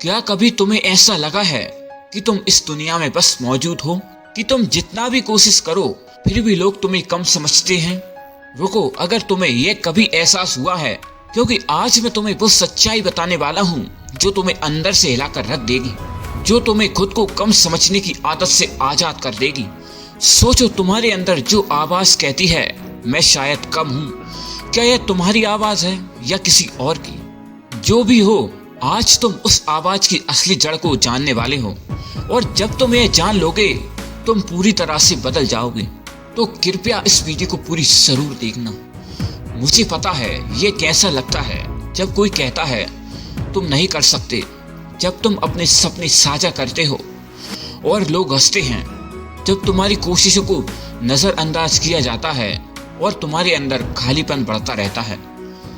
क्या कभी तुम्हें ऐसा लगा है कि तुम इस दुनिया में बस मौजूद हो, कि तुम जितना भी कोशिश करो फिर भी लोग तुम्हें कम समझते हैं? रुको, अगर तुम्हें यह कभी एहसास हुआ है, क्योंकि आज मैं तुम्हें वो सच्चाई बताने वाला हूँ जो तुम्हें अंदर से हिलाकर रख देगी, जो तुम्हें खुद को कम समझने की आदत से आजाद कर देगी। सोचो, तुम्हारे अंदर जो आवाज कहती है मैं शायद कम हूँ, क्या यह तुम्हारी आवाज है या किसी और की? जो भी हो, आज तुम उस आवाज की असली जड़ को जानने वाले हो, और जब तुम यह जान लोगे तुम पूरी तरह से बदल जाओगे। तो कृपया इस वीडियो को पूरी जरूर देखना। मुझे पता है ये कैसा लगता है जब कोई कहता है तुम नहीं कर सकते, जब तुम अपने सपने साझा करते हो और लोग हंसते हैं, जब तुम्हारी कोशिशों को नजरअंदाज किया जाता है और तुम्हारे अंदर खालीपन बढ़ता रहता है।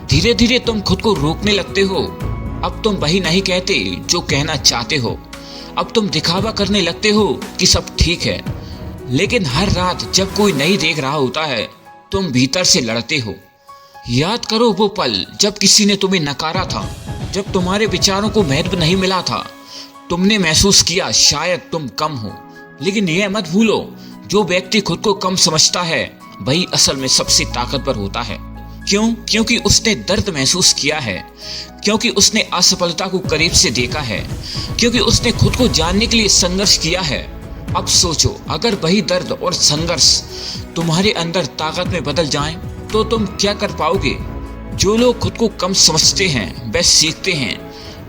धीरे धीरे तुम खुद को रोकने लगते हो। अब तुम वही नहीं कहते जो कहना चाहते हो। अब तुम दिखावा करने लगते हो कि सब ठीक है, लेकिन हर रात जब कोई नहीं देख रहा होता है तुम भीतर से लड़ते हो। याद करो वो पल जब किसी ने तुम्हें नकारा था, जब तुम्हारे विचारों को महत्व नहीं मिला था। तुमने महसूस किया शायद तुम कम हो, लेकिन यह मत भूलो, जो व्यक्ति खुद को कम समझता है वही असल में सबसे ताकतवर होता है। क्यों? क्योंकि उसने दर्द महसूस किया है, क्योंकि उसने असफलता को करीब से देखा है, क्योंकि उसने खुद को जानने के लिए संघर्ष किया है। अब सोचो, अगर वही दर्द और संघर्ष तुम्हारे अंदर ताकत में बदल जाएं, तो तुम क्या कर पाओगे? जो लोग खुद को कम समझते हैं वे सीखते हैं,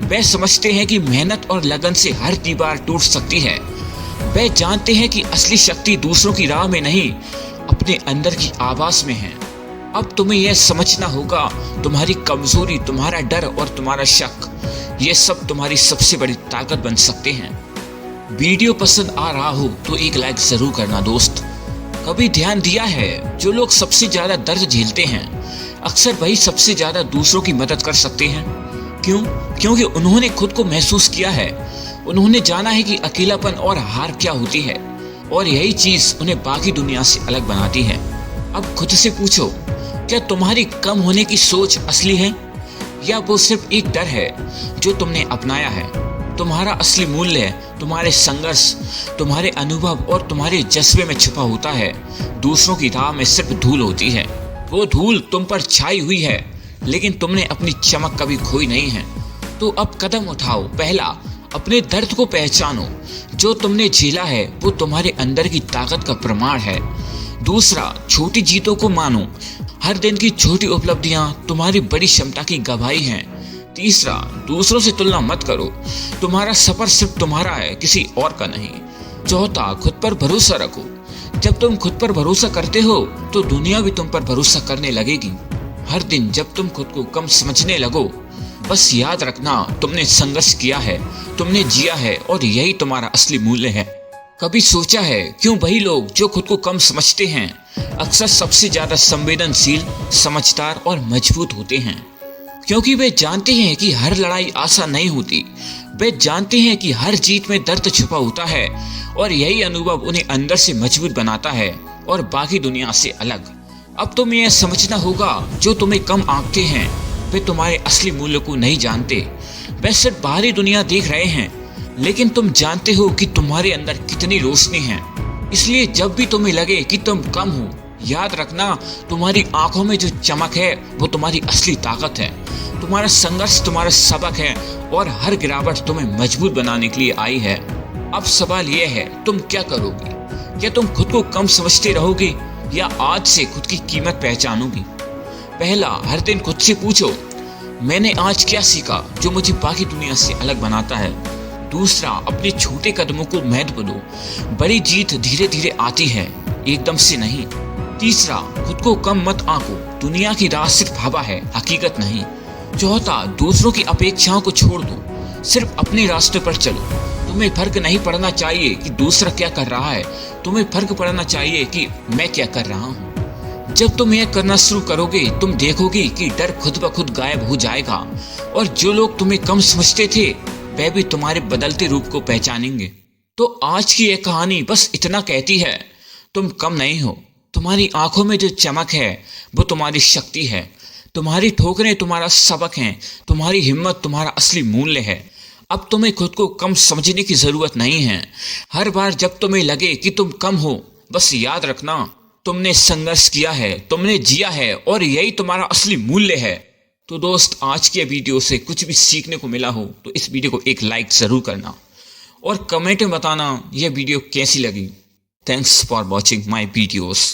वे समझते हैं कि मेहनत और लगन से हर दीवार टूट सकती है। वे जानते हैं कि असली शक्ति दूसरों की राह में नहीं, अपने अंदर की आवाज में है। अब तुम्हें यह समझना होगा, तुम्हारी कमजोरी, तुम्हारा डर और तुम्हारा शक, ये सब तुम्हारी सबसे बड़ी ताकत बन सकते हैं। वीडियो पसंद आ रहा हो तो एक लाइक जरूर करना दोस्त। कभी ध्यान दिया है, जो लोग सबसे ज्यादा दर्द झेलते हैं अक्सर वही सबसे ज्यादा दूसरों की मदद कर सकते हैं। क्यों? क्योंकि उन्होंने खुद को महसूस किया है, उन्होंने जाना है कि अकेलापन और हार क्या होती है, और यही चीज उन्हें बाकी दुनिया से अलग बनाती है। अब खुद से पूछो, क्या तुम्हारी कम होने की सोच असली है, या वो सिर्फ एक डर है जो तुमने अपनाया है? तुम्हारा असली मूल्य तुम्हारे संघर्ष, तुम्हारे अनुभव और तुम्हारे जज्बे में छुपा होता है। दूसरों की राह में सिर्फ धूल होती है, वो धूल तुम पर छाई हुई है, लेकिन तुमने अपनी चमक कभी खोई नहीं है। तो अब कदम उठाओ। पहला, अपने दर्द को पहचानो, जो तुमने झेला है वो तुम्हारे अंदर की ताकत का प्रमाण है। दूसरा, छोटी जीतों को मानो, हर दिन की छोटी उपलब्धियां तुम्हारी बड़ी क्षमता की गवाही हैं। तीसरा, दूसरों से तुलना मत करो, तुम्हारा सफर सिर्फ तुम्हारा है, किसी और का नहीं। चौथा, खुद पर भरोसा रखो, जब तुम खुद पर भरोसा करते हो तो दुनिया भी तुम पर भरोसा करने लगेगी। हर दिन जब तुम खुद को कम समझने लगो, बस याद रखना तुमने संघर्ष किया है, तुमने जिया है, और यही तुम्हारा असली मूल्य है। कभी सोचा है क्यों वही लोग जो खुद को कम समझते हैं अक्सर सबसे ज्यादा संवेदनशील, समझदार और मजबूत होते हैं? क्योंकि वे जानते हैं कि हर लड़ाई आसान नहीं होती, वे जानते हैं कि हर जीत में दर्द छुपा होता है, और यही अनुभव उन्हें अंदर से मजबूत बनाता है और बाकी दुनिया से अलग। अब तुम्हें यह समझना होगा, जो तुम्हें कम आंकते हैं वे तुम्हारे असली मूल्य को नहीं जानते। वे सिर्फ बाहरी दुनिया देख रहे हैं, लेकिन तुम जानते हो कि तुम्हारे अंदर कितनी रोशनी है। इसलिए जब भी तुम्हें लगे कि तुम कम हो, याद रखना, तुम्हारी आंखों में जो चमक है वो तुम्हारी असली ताकत है। तुम्हारा संघर्ष तुम्हारा सबक है, और हर गिरावट तुम्हें मजबूत बनाने के लिए आई है। अब सवाल यह है, तुम क्या करोगे? क्या तुम खुद को कम समझते रहोगे, या आज से खुद की कीमत पहचानोगी? पहला, हर दिन खुद से पूछो, मैंने आज क्या सीखा जो मुझे बाकी दुनिया से अलग बनाता है? दूसरा, अपने छोटे कदमों को महत्व दो, बड़ी जीत धीरे धीरे आती है, एकदम से नहीं। तीसरा, खुद को कम मत आंको, दुनिया की राह सिर्फ हवा है, हकीकत नहीं। चौथा, दूसरों की अपेक्षाओं को छोड़ दो, सिर्फ अपने रास्ते पर चलो। तुम्हें फर्क नहीं पड़ना चाहिए कि दूसरा क्या कर रहा है, तुम्हें फर्क पड़ना चाहिए कि मैं क्या कर रहा हूँ। जब तुम यह करना शुरू करोगे, तुम देखोगे कि डर खुद ब खुद गायब हो जाएगा, और जो लोग तुम्हें कम समझते थे वे भी तुम्हारे बदलते रूप को पहचानेंगे। तो आज की यह कहानी बस इतना कहती है, तुम कम नहीं हो। तुम्हारी आंखों में जो चमक है वो तुम्हारी शक्ति है, तुम्हारी ठोकरें तुम्हारा सबक हैं, तुम्हारी हिम्मत तुम्हारा असली मूल्य है। अब तुम्हें खुद को कम समझने की जरूरत नहीं है। हर बार जब तुम्हें लगे कि तुम कम हो, बस याद रखना तुमने संघर्ष किया है, तुमने जिया है और यही तुम्हारा असली मूल्य है। तो दोस्त, आज के वीडियो से कुछ भी सीखने को मिला हो तो इस वीडियो को एक लाइक जरूर करना और कमेंट में बताना यह वीडियो कैसी लगी। Thanks for watching my videos.